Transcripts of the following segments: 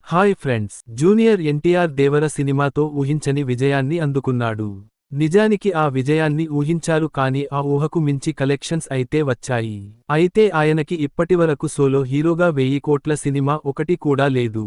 Hi friends, junior NTR దేవర సినిమాతో ఊహించని విజయాన్ని అందుకున్నాడు. నిజానికి ఆ విజయాన్ని ఊహించారు కానీ ఆ ఊహకు మించి కలెక్షన్స్ అయితే వచ్చాయి. అయితే ఆయనకి ఇప్పటివరకు సోలో హీరోగా 1000 కోట్ల సినిమా ఒకటి కూడా లేదు.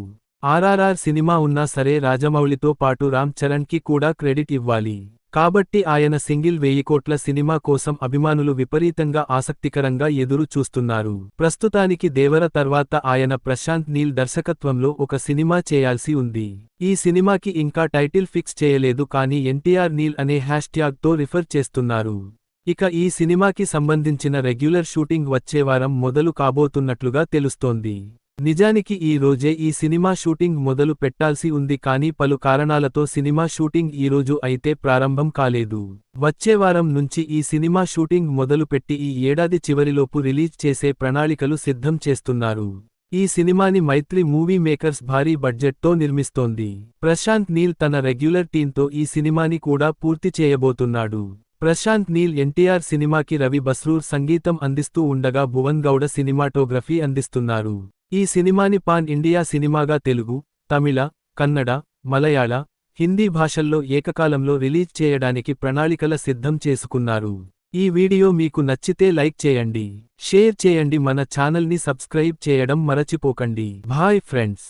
ఆర్ఆర్ఆర్ సినిమా ఉన్నా సరే రాజమౌళితో పాటు రామ్ చరణ్కి కూడా క్రెడిట్ ఇవ్వాలి. కాబట్టి ఆయన సింగిల్ 1000 కోట్ల సినిమా కోసం అభిమానులు విపరీతంగా ఆసక్తికరంగా ఎదురు చూస్తున్నారు. ప్రస్తుతానికి దేవర తర్వాత ఆయన ప్రశాంత్ నీల్ దర్శకత్వంలో ఒక సినిమా చేయాల్సి ఉంది. ఈ సినిమాకి ఇంకా టైటిల్ ఫిక్స్ చేయలేదు కానీ ఎన్టీఆర్ నీల్ అనే హ్యాష్ట్యాగ్తో రిఫర్ చేస్తున్నారు. ఇక ఈ సినిమాకి సంబంధించిన రెగ్యులర్ షూటింగ్ వచ్చే వారం మొదలు కాబోతున్నట్లుగా తెలుస్తోంది. నిజానికి ఈ రోజే ఈ సినిమా షూటింగ్ మొదలు పెట్టాల్సి ఉంది కానీ పలు కారణాలతో సినిమా షూటింగ్ ఈరోజు అయితే ప్రారంభం కాలేదు. వచ్చే వారం నుంచి ఈ సినిమా షూటింగ్ మొదలుపెట్టి ఈ ఏడాది చివరిలోపు రిలీజ్ చేసే ప్రణాళికలు సిద్ధం చేస్తున్నారు. ఈ సినిమాని మైత్రి మూవీ మేకర్స్ భారీ బడ్జెట్తో నిర్మిస్తోంది. ప్రశాంత్ నీల్ తన రెగ్యులర్ టీంతో ఈ సినిమాని కూడా పూర్తి చేయబోతున్నాడు. ప్రశాంత్ నీల్ ఎన్టీఆర్ సినిమాకి రవి బస్రూర్ సంగీతం అందిస్తూ ఉండగా భువన్ గౌడ సినిమాటోగ్రఫీ అందిస్తున్నారు. ఈ సినిమాని పాన్ ఇండియా సినిమాగా తెలుగు, తమిళ, కన్నడ, మలయాళ, హిందీ భాషల్లో ఏకకాలంలో రిలీజ్ చేయడానికి ప్రణాళికల సిద్ధం చేసుకున్నారు. ఈ వీడియో మీకు నచ్చితే లైక్ చేయండి, షేర్ చేయండి, మన ఛానల్ని సబ్స్క్రైబ్ చేయడం మరచిపోకండి. Bye friends.